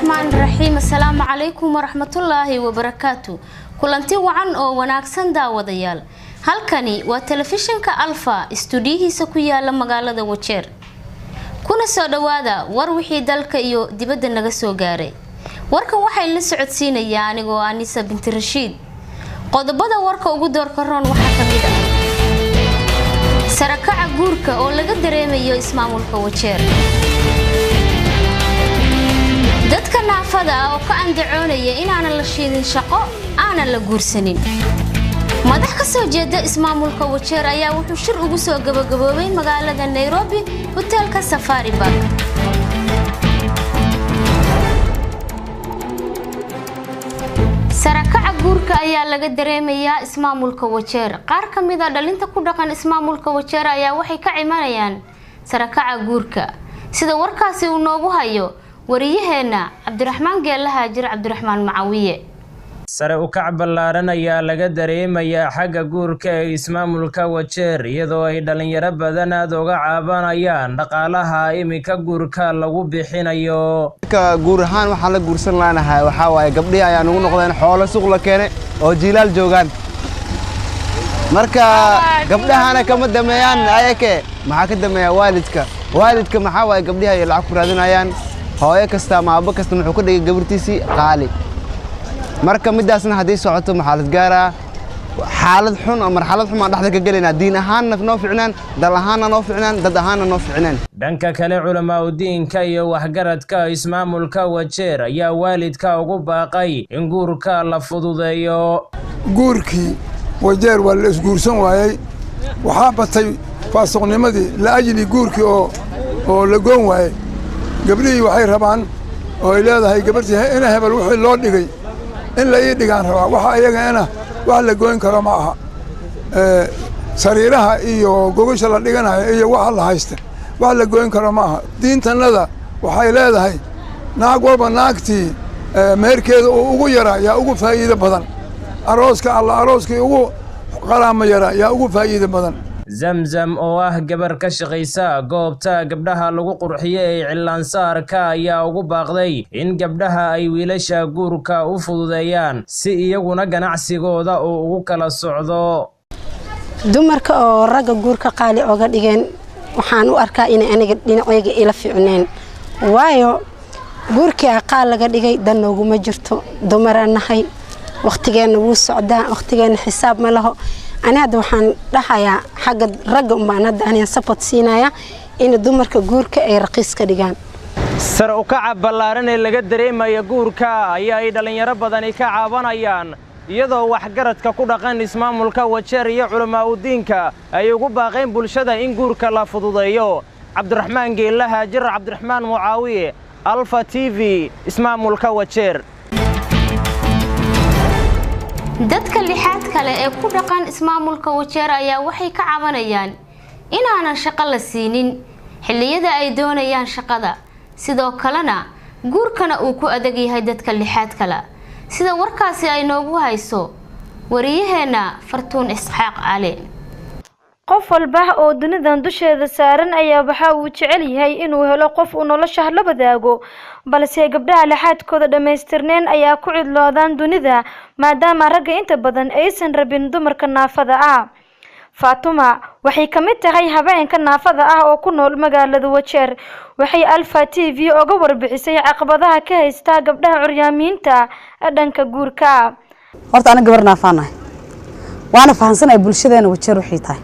الرحمن الرحيم السلام عليكم ورحمة الله وبركاته كلنتي وعن أو وناكسن داوديال halkani waa telefishinka Alpha studiyihiisa ku yaala magaalada Wajeer kuna soo dhawaada war wixii dalka iyo dibadda naga soo gaaray warkan waxay la socodsiinaya anigoo Anisa bint Rashid qodobada warka ugu doorka roon waxa kamid ah sarakaca guurka oo laga dareemayo ismaamulka Wajeer dadka naafada oo ka andacoonaya in aan la shiidin shaqo aan la guursanin madax ka soo jeeda ismaamulka Wajeer ayaa wuxuu shir ugu soo gabagaboobay magaalada Nairobi hotelka Safari Park sarakaca guurka ayaa laga dareemayaa ismaamulka Wajeer qaar kamid ah dhalinta ku dhaqan ismaamulka Wajeer ayaa waxay ka ciimanayaan sarakaca guurka sida warkaasi uu noogu hayo wariyaheena Cabdiraxmaan Geelaha Jir Cabdiraxmaan Macaawiye sare u kac ballaaran ayaa laga dareemayaa xagga guurka ee ismaamulka Wajeer iyadoo ay dhalinyaro badan aad uga caabanayaan dhaqaalaha imika guurka lagu bixinayo guur ahaan waxa la guursan laanahay waxa waaye gabdhihi ayaa nagu noqdeen xoolo suuq la keenay oo jiilaal joogan marka gabdhahana kama dameeyaan ayake maxaa ka dameeyaa waalidka maxaa waaye gabdhihi ay lacag ku raadinayaan hooyo kasta ama aabbo kasta wuxuu ka dhigay gabartiisii qaali marka midaasna hadii socoto maxalad gaara xaalad xun ama marxalad xun aan dhaxda ka galina diin ahaan noo ficnaan dal ahaan noo ficnaan dad ahaan noo ficnaan dhanka kale culamaa u diinka iyo waxgaradka ismaamulka Wajeer ayaa waalidka ugu baaqay in guurka la fududeeyo guurkii Wajeer waa la isguursan waayay waxa batay faasuqnimadii la ajli guurkii oo la goon waayay gabdhihii waxay rabaan oo ay leedahay gabartii in hebel wixii loo dhigay in la dhigaan rabaa waxa ayagana wax la gooyn karo ma aha sariiraha iyo gogasha la dhiganayo iyo waxa la haysta wax la gooyn karo ma aha diintanada waxay leedahay naag walba naagtii meerkeeda oo ugu yara yaa ugu faa'iido badan arooskii ugu qaraama yara yaa ugu faa'iido badan Zamzam oo ah gabar ka shaqeysa goobta gabdhaha lagu qurxiyay cilaansaarka ayaa ugu baaqday in gabdhaha ay wiilasha guurka u fududeeyaan si iyaguna ganacsigooda oo ugu kala socdo dumarka oo ragga guurka qaali oga dhigeen waxaan u arkaa in aniga dhinacayga ila fiicneen waayo guurka qaal laga dhigay dan ugu ma jirto dumaranahay waqtigeena wuu socdaa waqtigeena xisaab ma laho أنا هذا وحن رحيا حاجة رجع معنا أنا سبت سينايا إن الدمر كجورك أي رقيس كديجان sare u kaca ballaaran ee laga dareemayo guurka ayaa ay dhalinyaro badani ka caabanayaan iyadoo waxgaradka ku dhaqan ismaamulka Wajeer iyo culamaa u diinka ay ugu baaqeen bulshada in guurka la fududeeyo Cabdiraxmaan Geelaha Jir Cabdiraxmaan Macaawiye Alpha TV ismaamulka Wajeer dadka lixaad kale ee ku dhaqan ismaamulka Wajeer ayaa waxay ka cabanayaan in aanan shaqo la siinin xilliyada ay doonayaan shaqada sidoo kalena guurkana uu ku adag yahay dadka lixaad kale sida warkaasi ay noogu hayso wariyaheena Fartuun Isxaaq Cali qof walba oo dunidan dusheeda saaran ayaa waxa uu jecel yahay inuu helo qof uu nolosha la wadaago balse gabdhaha lixaadkooda dhameystirneen ayaa ku cidloodaan dunida maadaama ragga inta badan aysan rabin dumarka naafada ah Fatuma waxay kamid tahay habeenka naafada ah oo ku nool magaalada Wajeer waxay Alpha TV uga warbixisay caqabadaha ka haysta gabdhaha curyaamiinta dhanka guurka horta ana gabar naafanahay waana fahansanay bulshadeena Wajeer waxay tahay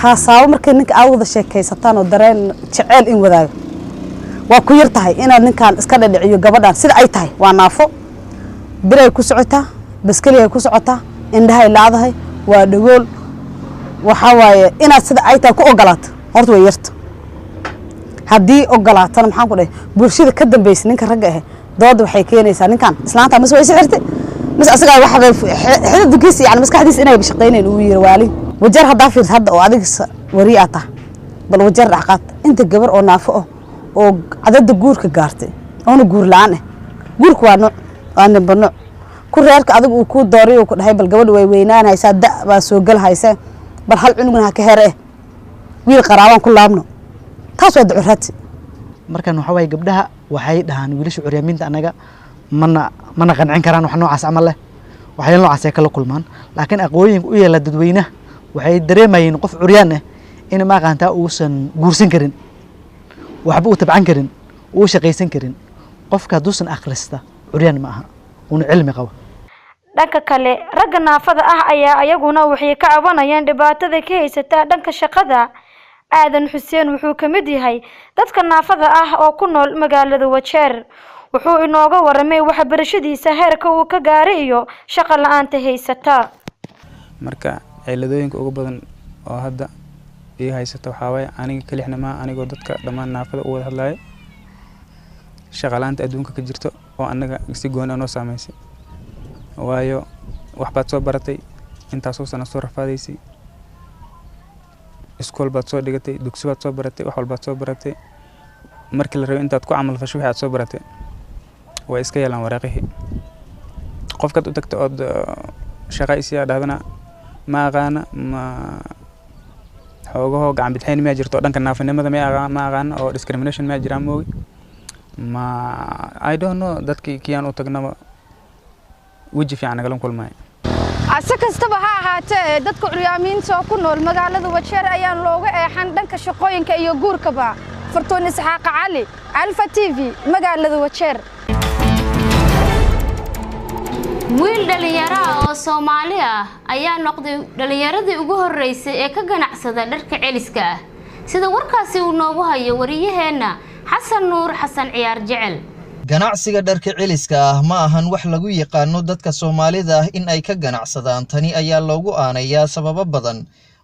xasaabo markay ninka aawada sheekaysataan oo dareen jecel in wadaago waa ku yar tahay inaad ninkan iska dhadhiciyo gabadhan sida ay tahay waa naafo biray ku socotaa baskaliga ku socotaa indhahay laadahay waa dhagool waxa waaye inaad sida ay tahay ku ogolaato horta way yarta hadii ogolaatana maxaan ku dhahay bulshada ka dambeysay ninka ragga ah dood waxay keenaysaa ninkan islaanta ma soo xirtay mas asaga waxa xididkiisa yani maskaxdiisa inay shaqeynayeen uu yiri waali Wajeer hadda fiir hadda oo adiga wariyaata bal Wajeer dhaqaad inta gabar oo naafo oo cadada guurka gaartay oo guur la'aan guurku waa nooc aan bano ku reerka adiga uu ku dooriyo ku dhahay bal gabadh way weynaanaysa da ba soo galhaysa bal hal cunugna ka heere wiil qaraaban ku laabno taas waa ducurati markan waxa way gabdhaha waxay dhahaan wiilasha curyaaminta anaga mana qancin karaan wax noocaas camal leh waxay noocaas ay kala kulmaan laakiin aqooyinka u yeela dadweynaha waxay dareemayeen qof curyaan ah in ma aqaantaa uusan guursan karin waxba uu tabcan karin uu shaqaysan karin qofka duusan akhrista curyaan ma aha uu cilmi qabo dhanka kale ragga naafada ah ayaa ayaguna waxay ka cabanayaan dhibaatada ka haysata dhanka shaqada aadan xuseen wuxuu ka mid yahay dadka naafada ah oo ku nool magaalada Wajeer wuxuu inooga waramay waxbarashadiisa heerka uu ka gaaray iyo shaqo la'aanta haysata marka ciladooyinka ugu badan oo hadda iyo haysata waxa way aniga kalixna ma anigoo dadka dhamaan naafada u wada hadlayo shaqo la'aanta adduunka ka jirto oo anaga si goon ah noo saameysay waayo wax baad soo baratay intaas oo sano soo rafaadaysay iskool baad soo dhigatay dugsi baad soo baratay wax walba soo baratay markii la rabo intaad ku camal fasho waxaad soo baratay way iska yeelan waraaqihii qofkaad u tagto oo shaqaysiya dhaadana ma aqaana ma xoogaho gacan bidxayn ma jirto dhanka naafanimada ma aqaana oo discrimination ma jiraan moogi ma I don't know dadkii kiyaan u tagnaba وجه في عنا قلم كل ماي. عسكر استبها هات دتك عريامين سو كنول مقالة وشر أيام لوجا حندن كشقين كيجور كبا فرتون إسحاق علي ألفا تيفي مقالة وشر. wiil dhalinyaro oo Soomaali ah ayaa noqday dhalinyaradii ugu horeysay ee ka ganacsada dharka celiska ah sida warkaasi uu noogu hayo wariyaheena Xasan Nuur Xasan Ciyaar Jecel. ganacsiga dharka celiska ah ma ahan wax lagu yaqaano dadka Soomaalida ah in ay ka ganacsadaan tani ayaa loogu aanayaa sababo badan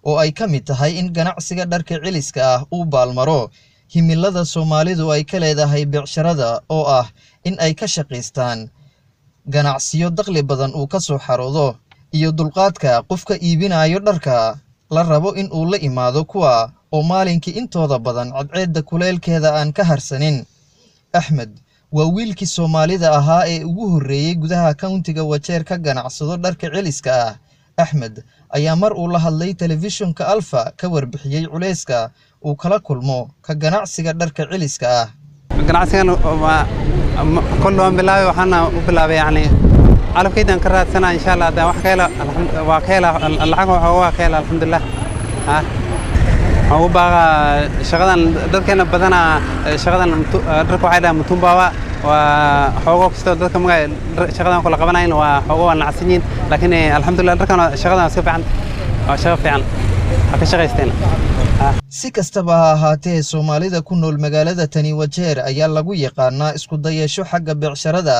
oo ay ka mid tahay in ganacsiga dharka celiska ah uu baalmaro himilada Soomaalidu ay ka leedahay beecsharada oo ah in ay ka shaqeystaan ganacsiyo dakhli badan uu ka soo xaroodo iyo dulqaadka qofka iibinayo dharka la rabo in uu la imaado kuwa oo maalinkii intooda badan cadceedda kuleelkeeda aan ka harsanin. Axmed waa wiilkii Soomaalida ahaa ee ugu horeeyay gudaha countiga Wajeer ka ganacsado dharka celiska ah. Axmed ayaa mar uu la hadlay telefishinka Alfa ka warbixiyay culeyska uu kala kulmo ka ganacsiga dharka celiska ah. ganacsigan kullu bilaabay waxaana u bilaabay yani alafkaydan ka raadsana insha Allah da wax kale waa kale lacag waa kale alxamdulillah oo baaga shaqadan dadkeena badana shaqadan dharka waxay dhahay mutumbawa waa xoogo kasta dadka magay shaqadan kula qabanayeen waa xoogo waan nacsiin laakiin alxamdulillah dharkan shaqadan si fiican waa shaqo fiican ka shaqaysteen. si kastaba ha ahaatee Soomaalida ku nool magaalada tani Wajeer ayaa lagu yaqaanaa isku dayasho xagga beecsharada.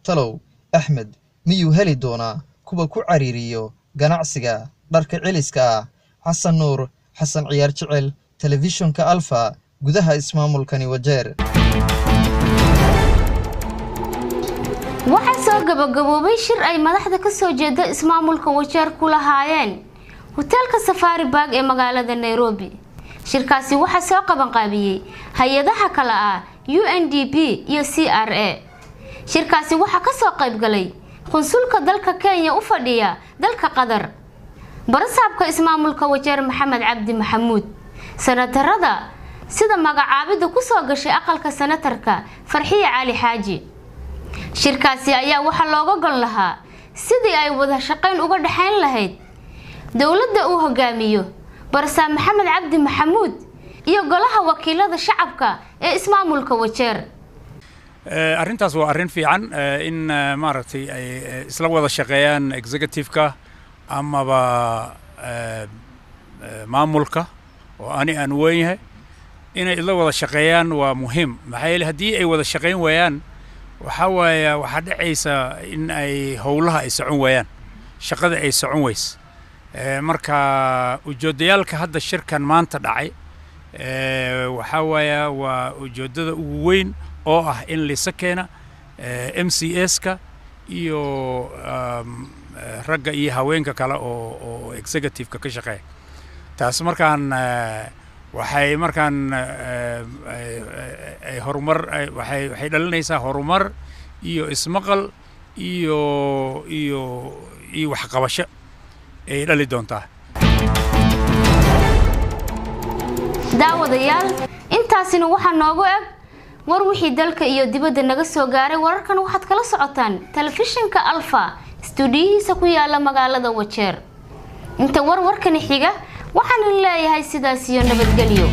Talow Axmed miyuu heli doonaa kuwa ku cariiriyo ganacsiga dharka celiska ah? Xasan Nuur Xasan Ciyaar Jecel telefishinka Alfa gudaha ismaamulkani Wajeer. waxaa soo gabagaboobay shir ay madaxda ka soo jeeda ismaamulka Wajeer ku lahaayeen hotelka Safari Park ee magaalada Nairobi. shirkaasi waxaa soo qaban qaabiyay hay'adaha kala ah UNDP iyo CRA. shirkaasi waxaa ka soo qayb galay konsulka dalka Kenya u fadhiya dalka Qatar, barasaabka ismaamulka Wajeer Maxamed Cabdi Maxamuud, senatarada sida magacaabida ku soo gashay aqalka senatarka Farxiye Cali Xaaji. shirkaasi ayaa waxa looga gal lahaa sidii ay wada shaqayn uga dhaxayn lahayd dawladda uu hogaamiyo barasaab Maxamed Cabdi Maxamuud iyo golaha wakiilada shacabka ee ismaamulka Wajeer. arrintaas waa arrin fiican in maaragtay ay isla wada shaqeeyaan executive-ka amaba maamulka oo aan weyn yahay inay isla wada shaqeeyaan waa muhiim maxaa yeelay haddii ay wada shaqeyn waayaan waxa waaye waxa dhacaysa in ay howlaha ay socon waayaan shaqada ay socon ways marka ujeedayaalka hadda shirkan maanta dhacay waxa waaye waa ujeedada ugu weyn oo ah in la sakeena MCS-ka iyo ragga iyo haweenka kale oo executive-ka ka shaqeeya. taas markaan waxay markaan ay horumar waxay dhalinaysaa horumar iyo ismaqal iyo wax qabasho ay dhali doontaa. daawadayaal intaasina waxa noogu eg war wixii dalka iyo dibadda naga soo gaaray wararkan waxaad kala socotaan telefishinka Alfa stuudiyihiisa ku yaala magaalada Wajeer inta warkani xiga waxaan leeyahay sidaas iyo nabadgelyo